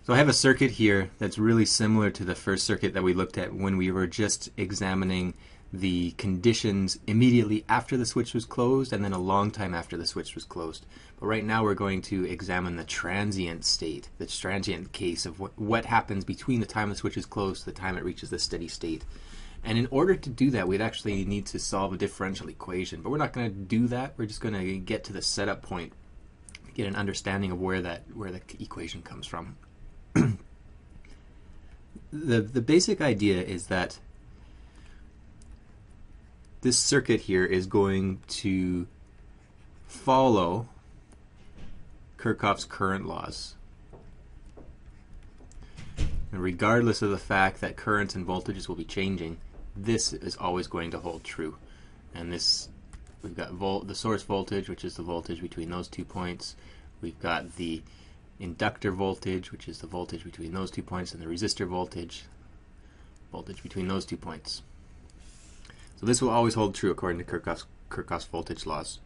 So I have a circuit here that's really similar to the first circuit that we looked at when we were just examining the conditions immediately after the switch was closed and then a long time after the switch was closed. But right now we're going to examine the transient state, the transient case of what happens between the time the switch is closed to the time it reaches the steady state. And in order to do that, we'd actually need to solve a differential equation. But we're not going to do that. We're just going to get to the setup point, get an understanding of where the equation comes from. The basic idea is that this circuit here is going to follow Kirchhoff's current laws. And regardless of the fact that currents and voltages will be changing, this is always going to hold true. And this, we've got the source voltage, which is the voltage between those 2 points. We've got the inductor voltage, which is the voltage between those 2 points, and the resistor voltage between those 2 points. So this will always hold true according to Kirchhoff's voltage laws.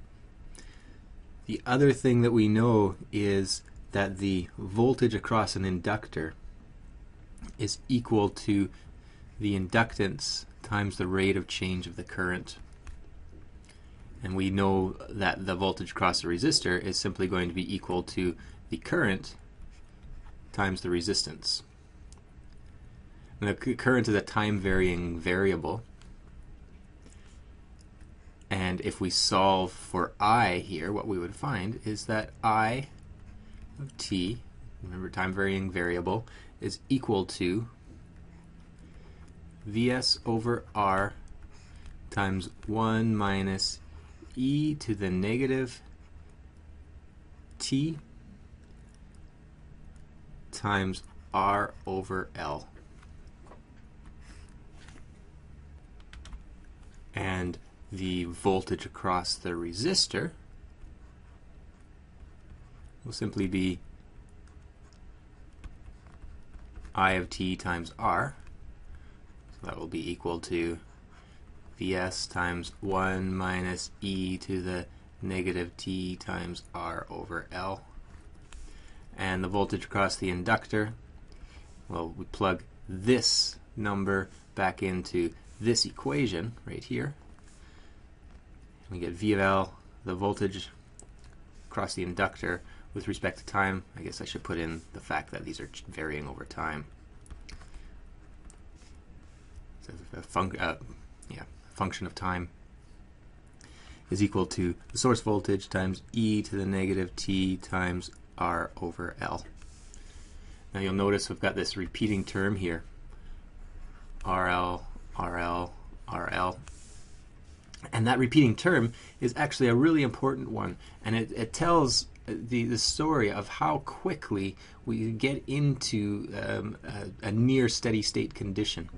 The other thing that we know is that the voltage across an inductor is equal to the inductance times the rate of change of the current. And we know that the voltage across the resistor is simply going to be equal to the current times the resistance. And the current is a time-varying variable. And if we solve for I here, what we would find is that I of t, remember time-varying variable, is equal to Vs over R times 1 minus e to the negative t times R over L. And the voltage across the resistor will simply be I of t times R. So that will be equal to Vs times 1 minus e to the negative t times R over L. And the voltage across the inductor, well, we plug this number back into this equation right here. We get V of L, the voltage across the inductor with respect to time. I guess I should put in the fact that these are varying over time. So a function of time is equal to the source voltage times e to the negative t times R over L. Now you'll notice we've got this repeating term here, RL, RL, RL. And that repeating term is actually a really important one, and it tells the story of how quickly we get into a near steady state condition.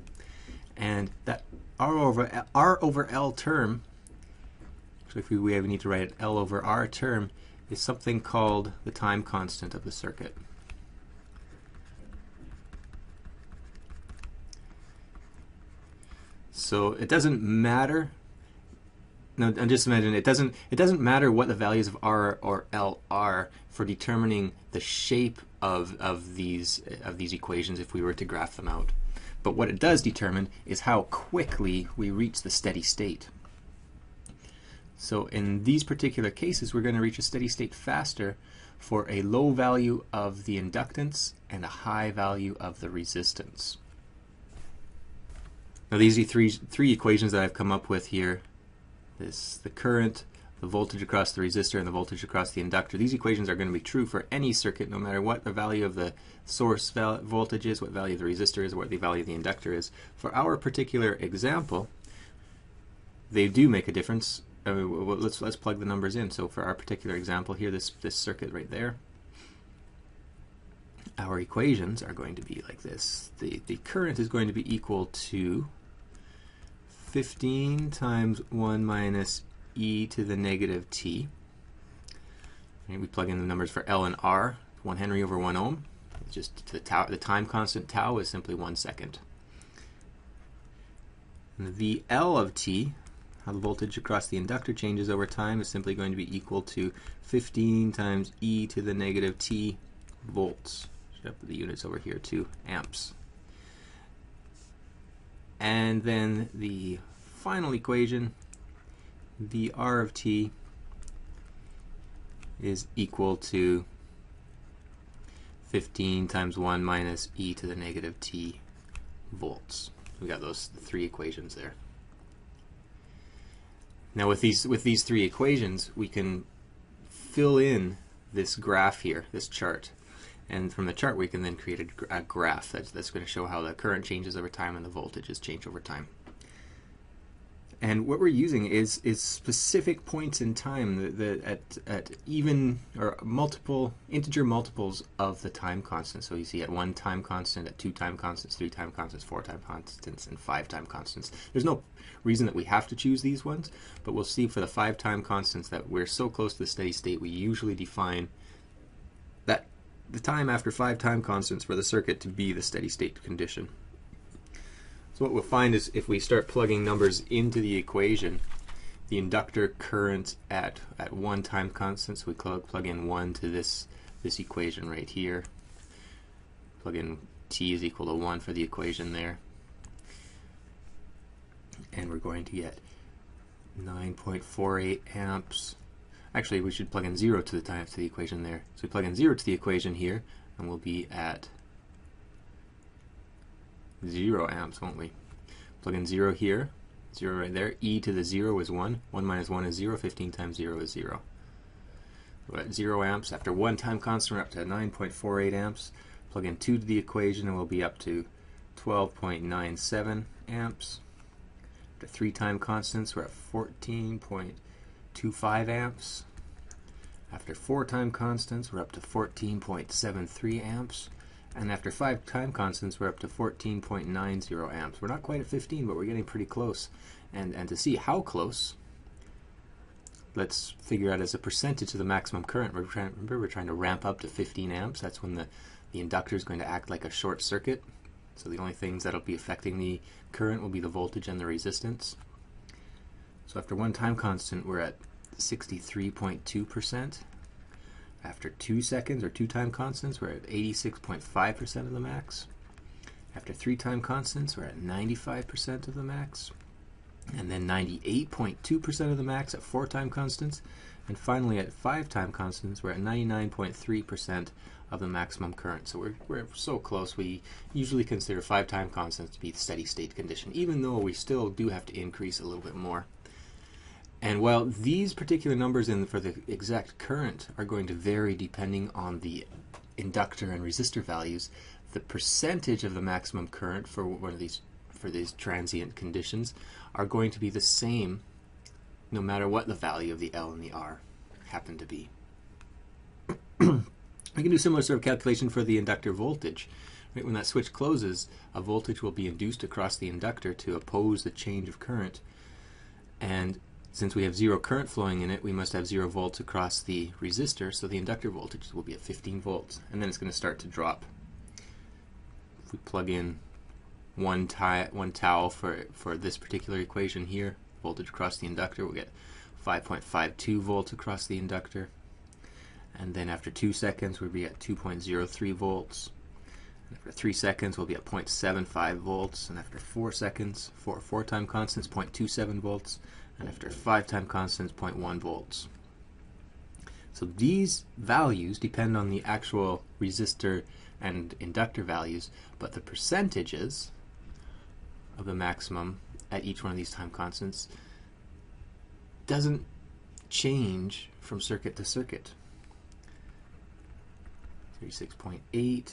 And that R over L term, so if we need to write L over R term, is something called the time constant of the circuit. So it doesn't matter. No, and just imagine it doesn't matter what the values of R or L are for determining the shape of these equations if we were to graph them out. But what it does determine is how quickly we reach the steady state. So in these particular cases, we're going to reach a steady state faster for a low value of the inductance and a high value of the resistance. Now these are three equations that I've come up with here. The current, the voltage across the resistor, and the voltage across the inductor. These equations are going to be true for any circuit, no matter what the value of the source voltage is, what value of the resistor is, or what the value of the inductor is. For our particular example, they do make a difference. Let's plug the numbers in. So for our particular example here, this circuit right there, our equations are going to be like this. The current is going to be equal to 15 times 1 minus e to the negative t. And we plug in the numbers for L and R, 1 Henry over 1 ohm. Just the time constant tau is simply 1 second. And the L of t, how the voltage across the inductor changes over time, is simply going to be equal to 15 times e to the negative t volts. Should have the units over here too, amps. And then the final equation, the R of t is equal to 15 times 1 minus e to the negative t volts. We got those three equations there. Now with these three equations, we can fill in this graph here, this chart. And from the chart, we can then create a graph that's going to show how the current changes over time and the voltages change over time. And what we're using is specific points in time at even or multiple integer multiples of the time constant. So you see at 1 time constant, at 2 time constants, 3 time constants, 4 time constants, and 5 time constants. There's no reason that we have to choose these ones, but we'll see for the 5 time constants that we're so close to the steady state, we usually define that the time after 5 time constants for the circuit to be the steady state condition. So what we'll find is if we start plugging numbers into the equation, the inductor current at 1 time constant, so we plug in 1 to this equation right here. Plug in t is equal to 1 for the equation there. And we're going to get 9.48 amps. Actually, we should plug in 0 to the equation there. So we plug in 0 to the equation here, and we'll be at 0 amps, won't we? Plug in 0 here, 0 right there. E to the 0 is 1. 1 minus 1 is 0. 15 times 0 is 0. We're at 0 amps. After 1 time constant, we're up to 9.48 amps. Plug in 2 to the equation, and we'll be up to 12.97 amps. After 3 time constants, we're at 14.25 amps. After 4 time constants, we're up to 14.73 amps. And after 5 time constants, we're up to 14.90 amps. We're not quite at 15, but we're getting pretty close. And to see how close, let's figure out as a percentage of the maximum current. Remember, we're trying to ramp up to 15 amps. That's when the inductor is going to act like a short circuit. So the only things that'll be affecting the current will be the voltage and the resistance. So after 1 time constant, we're at 63.2%. After 2 seconds or 2 time constants, we're at 86.5% of the max. After 3 time constants, we're at 95% of the max. And then 98.2% of the max at 4 time constants. And finally, at 5 time constants, we're at 99.3% of the maximum current. So we're so close. We usually consider 5 time constants to be the steady state condition, even though we still do have to increase a little bit more. And while these particular numbers for the exact current are going to vary depending on the inductor and resistor values, the percentage of the maximum current for these transient conditions are going to be the same no matter what the value of the L and the R happen to be. We can do similar sort of calculation for the inductor voltage. Right, when that switch closes, a voltage will be induced across the inductor to oppose the change of current. And since we have 0 current flowing in it, we must have 0 volts across the resistor, so the inductor voltage will be at 15 volts. And then it's going to start to drop. If we plug in 1 tau for this particular equation here, voltage across the inductor, we'll get 5.52 volts across the inductor. And then after 2 seconds, we'll be at 2.03 volts. And after 3 seconds, we'll be at 0.75 volts. And after 4 seconds, 4 time constants, 0.27 volts. And after 5 time constants, 0.1 volts. So these values depend on the actual resistor and inductor values, but the percentages of the maximum at each one of these time constants doesn't change from circuit to circuit. 36.8,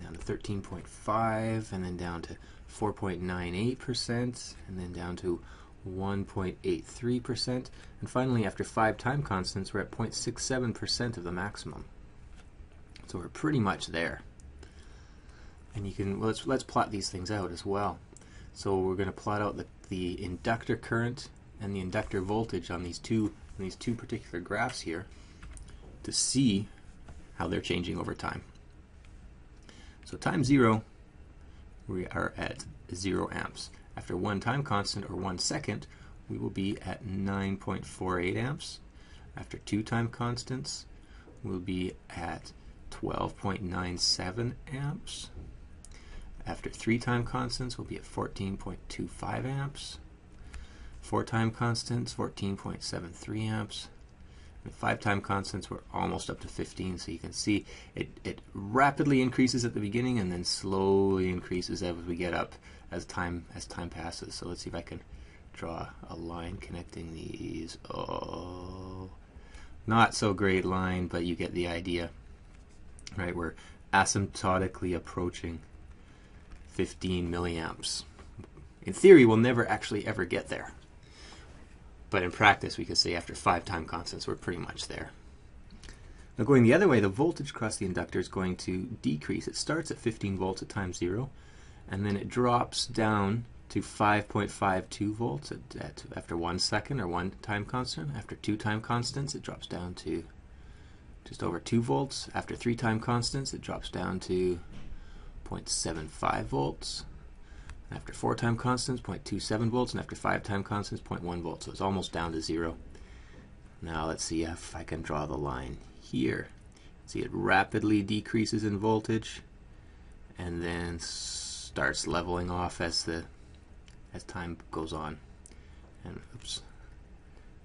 down to 13.5, and then down to 4.98%, and then down to 1.83%, and finally after 5 time constants we're at 0.67% of the maximum. So we're pretty much there. And you can, well, let's plot these things out as well. So we're going to plot out the inductor current and the inductor voltage on these two particular graphs here to see how they're changing over time. So time 0, we are at 0 amps. After 1 time constant or 1 second, we will be at 9.48 amps. After 2 time constants, we'll be at 12.97 amps. After 3 time constants, we'll be at 14.25 amps. 4 time constants, 14.73 amps. And 5 time constants, we're almost up to 15. So you can see it rapidly increases at the beginning and then slowly increases as we get up as time passes. So let's see if I can draw a line connecting these. Oh, not so great line, but you get the idea. Right, we're asymptotically approaching 15 milliamps. In theory, we'll never actually ever get there. But in practice, we could say after 5 time constants, we're pretty much there. Now going the other way, the voltage across the inductor is going to decrease. It starts at 15 volts at time 0, and then it drops down to 5.52 volts after 1 second or 1 time constant. After 2 time constants, it drops down to just over 2 volts. After 3 time constants, it drops down to 0.75 volts. After 4 time constants, 0.27 volts, and after 5 time constants, 0.1 volts. So it's almost down to 0. Now let's see if I can draw the line here. See, it rapidly decreases in voltage and then starts leveling off as time goes on. And oops.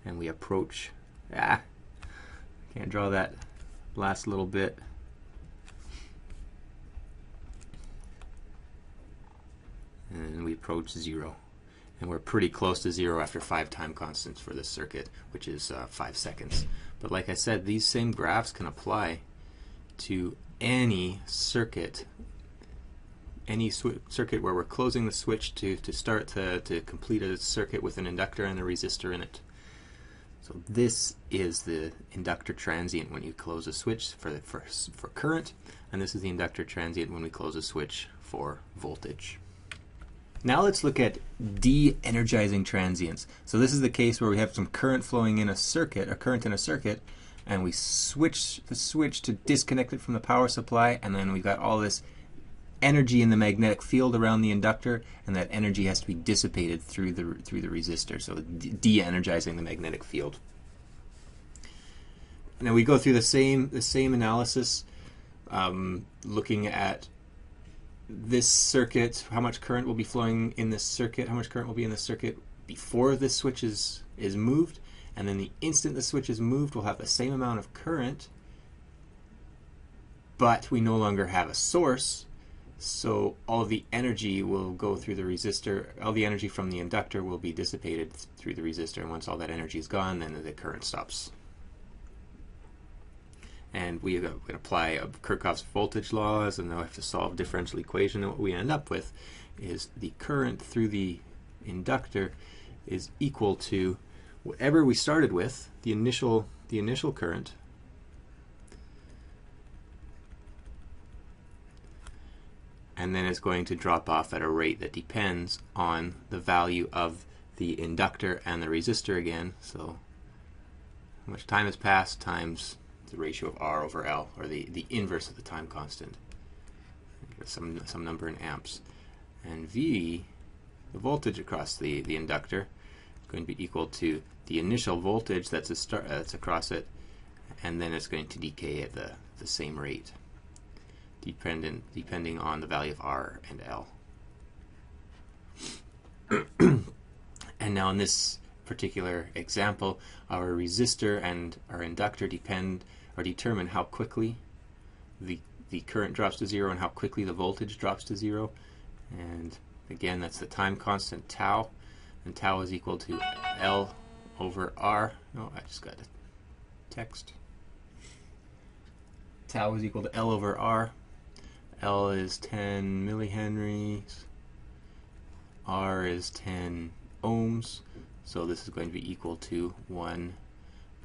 And we approach. Can't draw that last little bit. And we approach 0. And we're pretty close to 0 after 5 time constants for this circuit, which is 5 seconds. But like I said, these same graphs can apply to any circuit, circuit where we're closing the switch to start to complete a circuit with an inductor and a resistor in it. So this is the inductor transient when you close a switch for current, and this is the inductor transient when we close a switch for voltage. Now let's look at de-energizing transients. So this is the case where we have some current flowing in a circuit, and we switch the switch to disconnect it from the power supply, and then we've got all this energy in the magnetic field around the inductor, and that energy has to be dissipated through the resistor, so de-energizing the magnetic field. Now we go through the same analysis, looking at this circuit, how much current will be flowing in this circuit, how much current will be in the circuit before this switch is moved, and then the instant the switch is moved, we'll have the same amount of current, but we no longer have a source, so all of the energy will go through the resistor, all the energy from the inductor will be dissipated through the resistor, and once all that energy is gone, then the current stops. And we can apply Kirchhoff's voltage laws, and then we have to solve differential equation, and what we end up with is the current through the inductor is equal to whatever we started with, the initial current, and then it's going to drop off at a rate that depends on the value of the inductor and the resistor again. So how much time has passed times the ratio of R over L, or the inverse of the time constant, some number in amps. And V, the voltage across the inductor, is going to be equal to the initial voltage that's across it, and then it's going to decay at the same rate, depending on the value of R and L. And now in this particular example, our resistor and our inductor determine how quickly the current drops to 0 and how quickly the voltage drops to 0. And again, that's the time constant tau, and tau is equal to L over R. No, I just got a text. Tau is equal to L over R. L is 10 millihenries. R is 10 ohms. So this is going to be equal to 1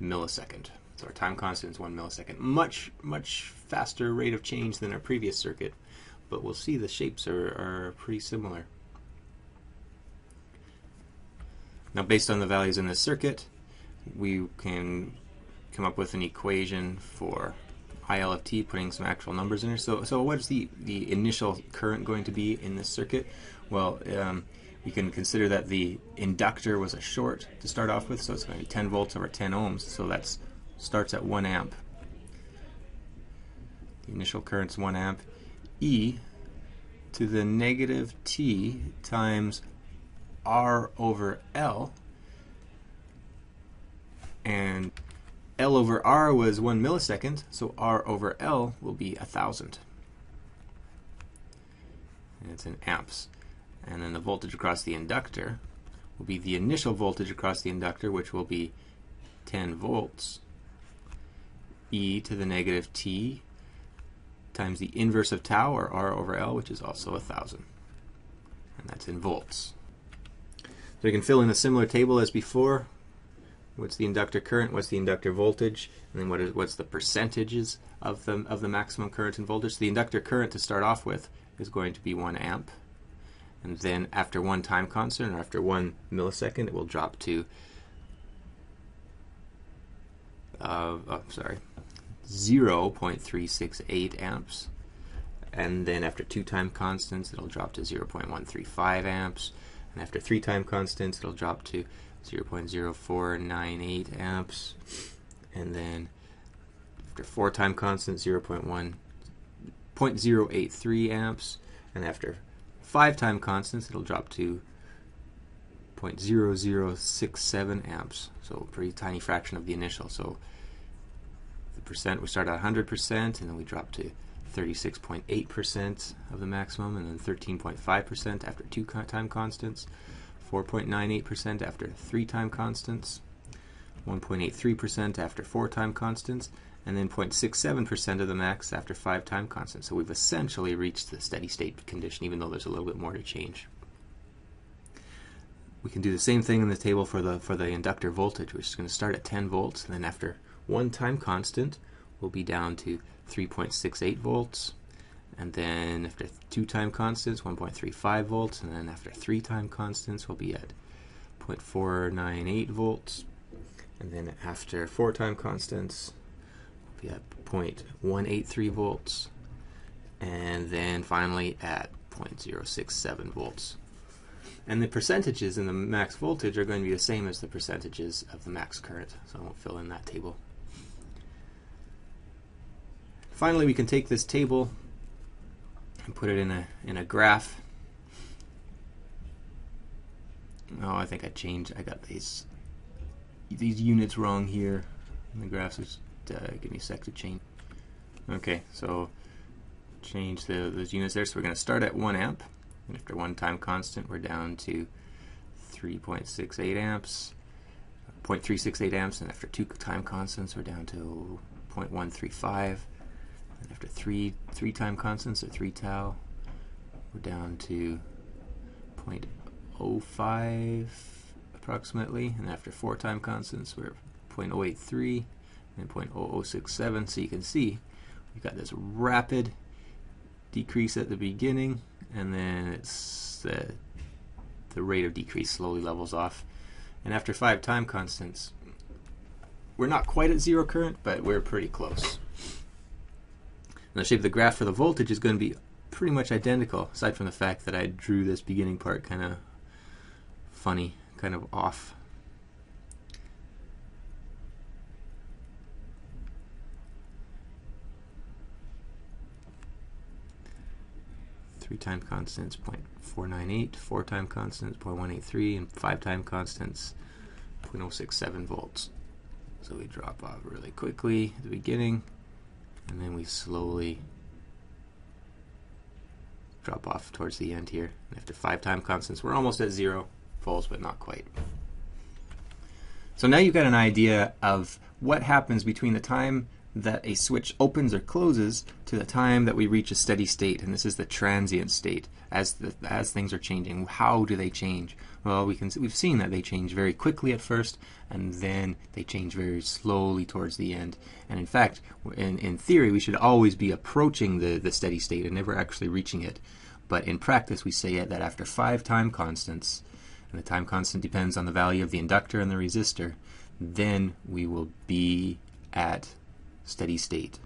millisecond. So our time constant is 1 millisecond. Much faster rate of change than our previous circuit, but we'll see the shapes are pretty similar. Now based on the values in this circuit, we can come up with an equation for IL of t, putting some actual numbers in here. So what is the initial current going to be in this circuit? Well, we can consider that the inductor was a short to start off with, so it's going to be 10 volts over 10 ohms, so that starts at 1 amp. the initial current's 1 amp, e to the negative t times R over L, and L over R was 1 millisecond, so R over L will be 1,000. And it's in amps. And then the voltage across the inductor will be the initial voltage across the inductor, which will be 10 volts, e to the negative t times the inverse of tau, or R over L, which is also 1,000. And that's in volts. So you can fill in a similar table as before. What's the inductor current? What's the inductor voltage? And then what's the percentages of the maximum current and voltage? So the inductor current to start off with is going to be 1 amp. And then after one time constant, or after 1 millisecond, it will drop to 0.368 amps. And then after 2 time constants, it'll drop to 0.135 amps. And after 3 time constants, it'll drop to 0.0498 amps. And then after 4 time constants, 0.083 amps. And after 5 time constants, it'll drop to 0.0067 amps. So a pretty tiny fraction of the initial. So the percent, we start at 100%, and then we drop to 36.8% of the maximum, and then 13.5% after 2 time constants, 4.98% after 3 time constants, 1.83% after 4 time constants, and then 0.67% of the max after 5 time constants. So we've essentially reached the steady state condition, even though there's a little bit more to change. We can do the same thing in the table for the inductor voltage, which is going to start at 10 volts, and then after 1 time constant, we'll be down to 3.68 volts, and then after 2 time constants, 1.35 volts, and then after 3 time constants, we'll be at 0.498 volts, and then after 4 time constants, we'll be at 0.183 volts, and then finally at 0.067 volts. And the percentages in the max voltage are going to be the same as the percentages of the max current, so I won't fill in that table. Finally, we can take this table and put it in a graph. Oh, I think I got these units wrong here in the graphs. Just give me a sec to change. Okay, so change those units there. So we're going to start at 1 amp, and after 1 time constant, we're down to 3.68 amps, 0.368 amps, and after 2 time constants, we're down to 0.135. And after three time constants, or 3 tau, we're down to 0.05 approximately. And after 4 time constants, we're 0.083 and 0.0067. So you can see we've got this rapid decrease at the beginning, and then it's the rate of decrease slowly levels off. And after 5 time constants, we're not quite at 0 current, but we're pretty close. And the shape of the graph for the voltage is going to be pretty much identical, aside from the fact that I drew this beginning part kind of funny, kind of off. Three time constants, 0.498, 4 time constants, 0.183, and 5 time constants, 0.067 volts. So we drop off really quickly at the beginning, and then we slowly drop off towards the end here. And after 5 time constants, we're almost at 0 volts, but not quite. So now you've got an idea of what happens between the time that a switch opens or closes to the time that we reach a steady state, and this is the transient state. As things are changing, how do they change? Well, we've seen that they change very quickly at first, and then they change very slowly towards the end. And in fact, in theory, we should always be approaching the steady state and never actually reaching it. But in practice, we say that after 5 time constants, and the time constant depends on the value of the inductor and the resistor, then we will be at steady state.